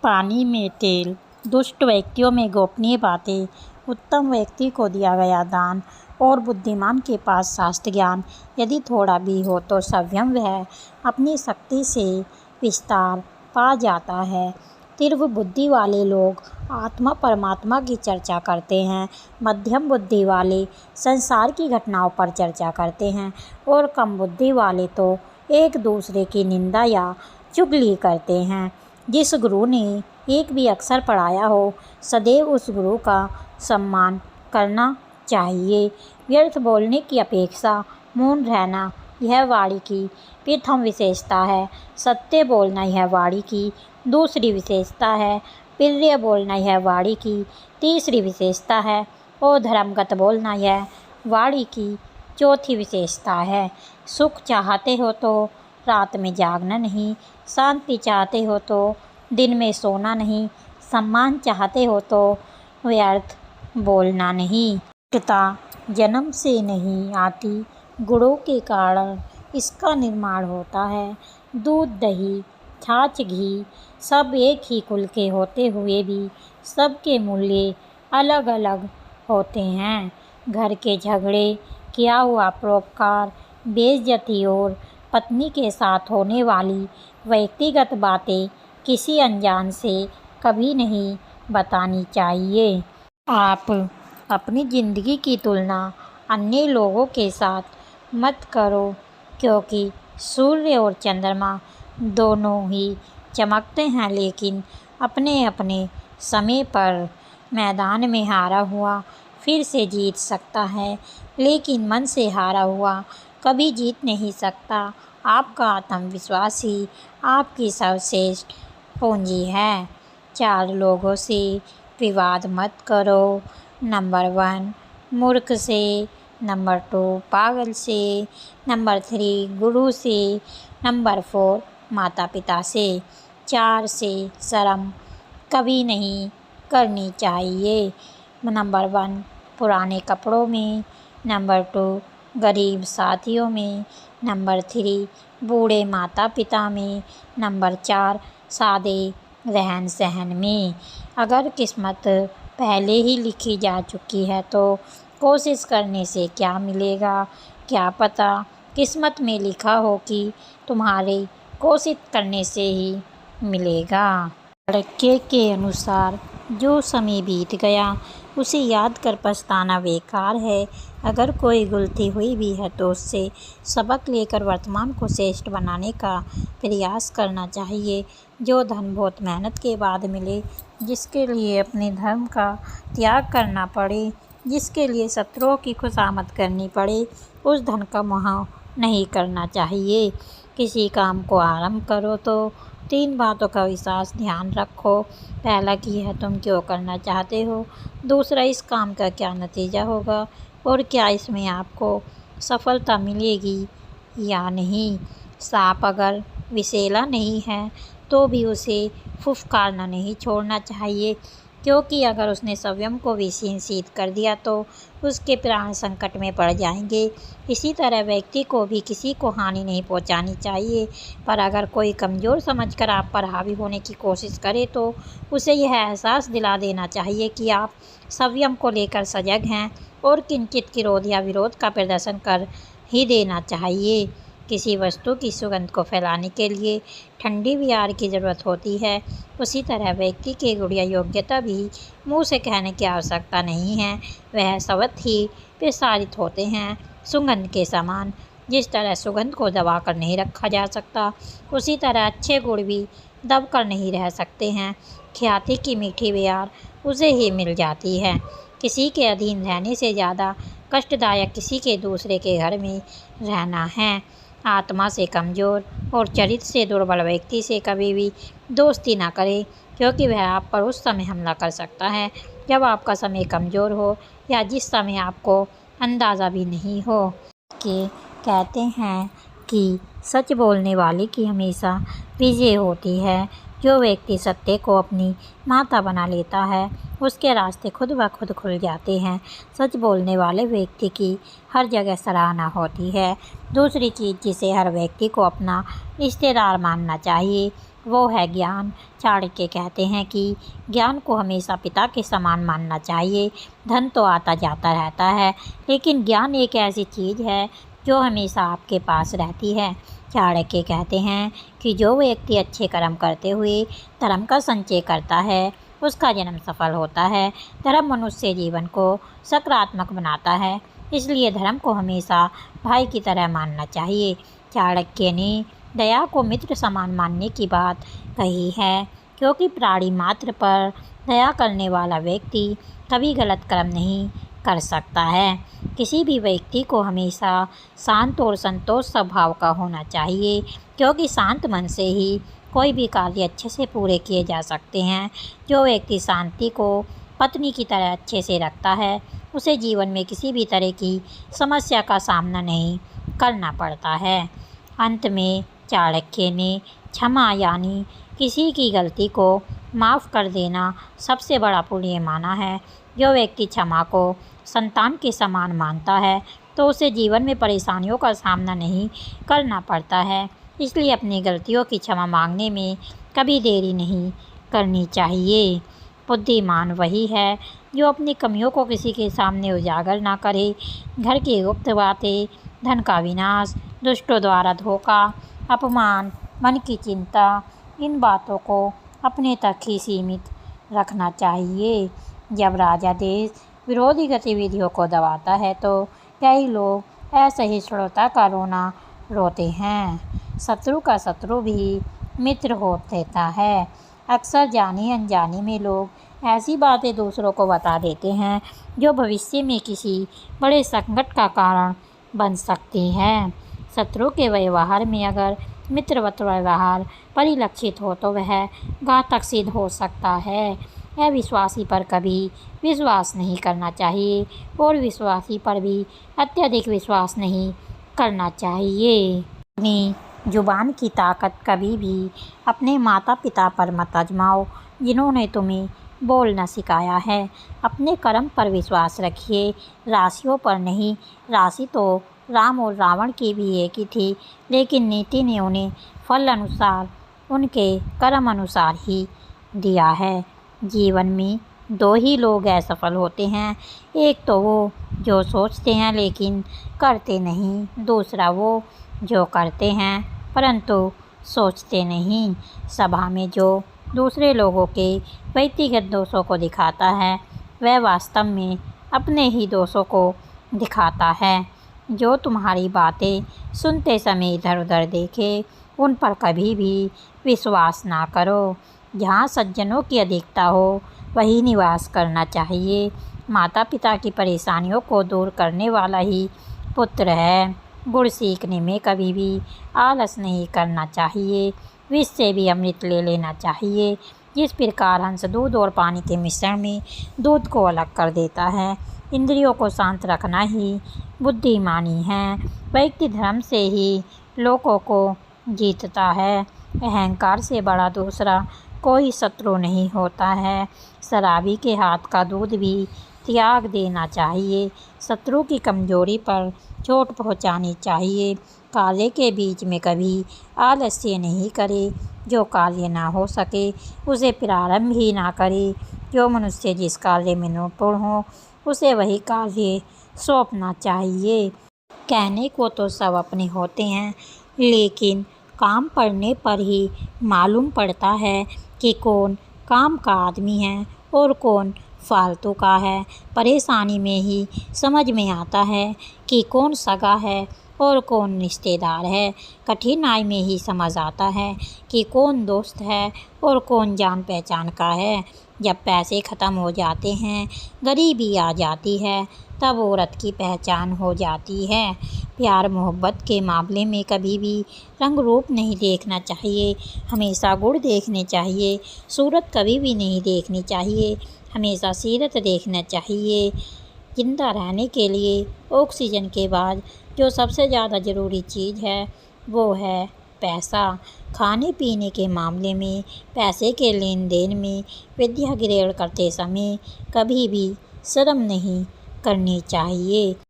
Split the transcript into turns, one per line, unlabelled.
पानी में तेल, दुष्ट व्यक्तियों में गोपनीय बातें, उत्तम व्यक्ति को दिया गया दान और बुद्धिमान के पास शास्त्र ज्ञान यदि थोड़ा भी हो तो संयम वह अपनी शक्ति से विस्तार पा जाता है। तीव्र बुद्धि वाले लोग आत्मा परमात्मा की चर्चा करते हैं, मध्यम बुद्धि वाले संसार की घटनाओं पर चर्चा करते हैं और कम बुद्धि वाले तो एक दूसरे की निंदा या चुगली करते हैं। जिस गुरु ने एक भी अक्षर पढ़ाया हो सदैव उस गुरु का सम्मान करना चाहिए। व्यर्थ बोलने की अपेक्षा मौन रहना यह वाणी की प्रथम विशेषता है। सत्य बोलना यह वाणी की दूसरी विशेषता है। प्रिय बोलना यह वाणी की तीसरी विशेषता है और धर्मगत बोलना यह वाणी की चौथी विशेषता है। सुख चाहते हो तो रात में जागना नहीं, शांति चाहते हो तो दिन में सोना नहीं, सम्मान चाहते हो तो व्यर्थ बोलना नहीं। एकता जन्म से नहीं आती, गुणों के कारण इसका निर्माण होता है। दूध, दही, छाछ, घी सब एक ही कुल के होते हुए भी सबके मूल्य अलग अलग होते हैं। घर के झगड़े, किया हुआ परोपकार, बेइज्जती और पत्नी के साथ होने वाली व्यक्तिगत बातें किसी अनजान से कभी नहीं बतानी चाहिए। आप अपनी ज़िंदगी की तुलना अन्य लोगों के साथ मत करो, क्योंकि सूर्य और चंद्रमा दोनों ही चमकते हैं, लेकिन अपने अपने समय पर। मैदान में हारा हुआ फिर से जीत सकता है, लेकिन मन से हारा हुआ कभी जीत नहीं सकता। आपका आत्मविश्वास ही आपकी सर्वश्रेष्ठ पूंजी है। 4 लोगों से विवाद मत करो। नंबर 1 मूर्ख से, नंबर 2 पागल से, नंबर 3 गुरु से, नंबर 4 माता पिता से। 4 से शर्म कभी नहीं करनी चाहिए। नंबर 1 पुराने कपड़ों में, नंबर 2 गरीब साथियों में, नंबर 3 बूढ़े माता पिता में, नंबर 4 सादे रहन सहन में। अगर किस्मत पहले ही लिखी जा चुकी है तो कोशिश करने से क्या मिलेगा। क्या पता किस्मत में लिखा हो कि तुम्हारे कोशिश करने से ही मिलेगा। लड़के के अनुसार जो समय बीत गया उसे याद कर पछताना बेकार है। अगर कोई गलती हुई भी है तो उससे सबक लेकर वर्तमान को श्रेष्ठ बनाने का प्रयास करना चाहिए। जो धन बहुत मेहनत के बाद मिले, जिसके लिए अपने धर्म का त्याग करना पड़े, जिसके लिए शत्रुओं की खुशामद करनी पड़े, उस धन का मोह नहीं करना चाहिए। किसी काम को आरंभ करो तो 3 बातों का विशेष ध्यान रखो। पहला कि यह तुम क्यों करना चाहते हो, दूसरा इस काम का क्या नतीजा होगा और क्या इसमें आपको सफलता मिलेगी या नहीं। सांप अगर विषैला नहीं है तो भी उसे फुफकारना नहीं छोड़ना चाहिए, क्योंकि अगर उसने स्वयं को विषीण कर दिया तो उसके प्राण संकट में पड़ जाएंगे। इसी तरह व्यक्ति को भी किसी को हानि नहीं पहुंचानी चाहिए, पर अगर कोई कमज़ोर समझकर आप पर हावी होने की कोशिश करे तो उसे यह एहसास दिला देना चाहिए कि आप संयम को लेकर सजग हैं और किंचित क्रोध या विरोध का प्रदर्शन कर ही देना चाहिए। किसी वस्तु की सुगंध को फैलाने के लिए ठंडी विहार की ज़रूरत होती है, उसी तरह व्यक्ति के गुण या योग्यता भी मुँह से कहने की आवश्यकता नहीं है, वह स्वतः ही प्रसारित होते हैं। सुगंध के समान जिस तरह सुगंध को दबा कर नहीं रखा जा सकता, उसी तरह अच्छे गुण भी दब कर नहीं रह सकते हैं। ख्याति की मीठी बयार उसे ही मिल जाती है। किसी के अधीन रहने से ज़्यादा कष्टदायक किसी के दूसरे के घर में रहना है। आत्मा से कमज़ोर और चरित्र से दुर्बल व्यक्ति से कभी भी दोस्ती ना करें, क्योंकि वह आप पर उस समय हमला कर सकता है जब आपका समय कमज़ोर हो या जिस समय आपको अंदाज़ा भी नहीं हो। कहते हैं कि सच बोलने वाले की हमेशा विजय होती है। जो व्यक्ति सत्य को अपनी माता बना लेता है उसके रास्ते खुद ब खुद खुल जाते हैं। सच बोलने वाले व्यक्ति की हर जगह सराहना होती है। दूसरी चीज़ जिसे हर व्यक्ति को अपना रिश्तेदार मानना चाहिए, वो है ज्ञान। चाणक्य कहते हैं कि ज्ञान को हमेशा पिता के समान मानना चाहिए। धन तो आता जाता रहता है, लेकिन ज्ञान एक ऐसी चीज़ है जो हमेशा आपके पास रहती है। चाणक्य कहते हैं कि जो व्यक्ति अच्छे कर्म करते हुए धर्म का संचय करता है, उसका जन्म सफल होता है। धर्म मनुष्य जीवन को सकारात्मक बनाता है, इसलिए धर्म को हमेशा भाई की तरह मानना चाहिए। चाणक्य ने दया को मित्र समान मानने की बात कही है, क्योंकि प्राणी मात्र पर दया करने वाला व्यक्ति कभी गलत कर्म नहीं कर सकता है। किसी भी व्यक्ति को हमेशा शांत और संतोष स्वभाव का होना चाहिए, क्योंकि शांत मन से ही कोई भी कार्य अच्छे से पूरे किए जा सकते हैं। जो व्यक्ति शांति को पत्नी की तरह अच्छे से रखता है, उसे जीवन में किसी भी तरह की समस्या का सामना नहीं करना पड़ता है। अंत में चाणक्य ने क्षमा यानी किसी की गलती को माफ़ कर देना सबसे बड़ा पुण्य माना है। जो व्यक्ति क्षमा को संतान के समान मानता है, तो उसे जीवन में परेशानियों का सामना नहीं करना पड़ता है। इसलिए अपनी गलतियों की क्षमा मांगने में कभी देरी नहीं करनी चाहिए। बुद्धिमान वही है जो अपनी कमियों को किसी के सामने उजागर ना करे। घर की गुप्त बातें, धन का विनाश, दुष्टों द्वारा धोखा, अपमान, मन की चिंता, इन बातों को अपने तक ही सीमित रखना चाहिए। जब राजा देश विरोधी गतिविधियों को दबाता है, तो कई लोग असहिष्णुता का रोना रोते हैं। शत्रु का शत्रु भी मित्र हो देता है। अक्सर जानी अनजानी में लोग ऐसी बातें दूसरों को बता देते हैं जो भविष्य में किसी बड़े संकट का कारण बन सकती हैं। शत्रु के व्यवहार में अगर मित्रवत व्यवहार परिलक्षित हो तो वह घातक सिद्ध हो सकता है। अविश्वासी पर कभी विश्वास नहीं करना चाहिए और विश्वासी पर भी अत्यधिक विश्वास नहीं करना चाहिए। अपनी जुबान की ताकत कभी भी अपने माता पिता पर मत आजमाओ, जिन्होंने तुम्हें बोलना सिखाया है। अपने कर्म पर विश्वास रखिए, राशियों पर नहीं। राशि तो राम और रावण की भी एक ही थी, लेकिन नीति ने उन्हें फल अनुसार, उनके कर्म अनुसार ही दिया है। जीवन में दो ही लोग असफल होते हैं, एक तो वो जो सोचते हैं लेकिन करते नहीं, दूसरा वो जो करते हैं परंतु सोचते नहीं। सभा में जो दूसरे लोगों के व्यक्तिगत दोषों को दिखाता है, वह वास्तव में अपने ही दोषों को दिखाता है। जो तुम्हारी बातें सुनते समय इधर उधर देखे, उन पर कभी भी विश्वास ना करो। जहाँ सज्जनों की अधिकता हो, वही निवास करना चाहिए। माता पिता की परेशानियों को दूर करने वाला ही पुत्र है। गुड़ सीखने में कभी भी आलस नहीं करना चाहिए। विष से भी अमृत ले लेना चाहिए। जिस प्रकार हंस दूध और पानी के मिश्रण में दूध को अलग कर देता है, इंद्रियों को शांत रखना ही बुद्धिमानी है। व्यक्ति धर्म से ही लोगों को जीतता है। अहंकार से बड़ा दूसरा कोई शत्रु नहीं होता है। शराबी के हाथ का दूध भी त्याग देना चाहिए। शत्रु की कमजोरी पर चोट पहुंचानी चाहिए। कार्य के बीच में कभी आलस्य नहीं करे। जो कार्य ना हो सके उसे प्रारंभ ही ना करे। जो मनुष्य जिस कार्य में निपुण हो, उसे वही कार्य सौंपना चाहिए। कहने को तो सब अपने होते हैं, लेकिन काम पड़ने पर ही मालूम पड़ता है कि कौन काम का आदमी है और कौन फालतू का है। परेशानी में ही समझ में आता है कि कौन सगा है और कौन रिश्तेदार है। कठिनाई में ही समझ आता है कि कौन दोस्त है और कौन जान पहचान का है। जब पैसे ख़त्म हो जाते हैं, गरीबी आ जाती है, तब औरत की पहचान हो जाती है। प्यार मोहब्बत के मामले में कभी भी रंग रूप नहीं देखना चाहिए, हमेशा गुण देखने चाहिए। सूरत कभी भी नहीं देखनी चाहिए, हमेशा सीरत देखना चाहिए। जिंदा रहने के लिए ऑक्सीजन के बाद जो सबसे ज़्यादा ज़रूरी चीज़ है, वो है पैसा। खाने पीने के मामले में, पैसे के लेन देन में, विद्या ग्रहण करते समय कभी भी शर्म नहीं करनी चाहिए।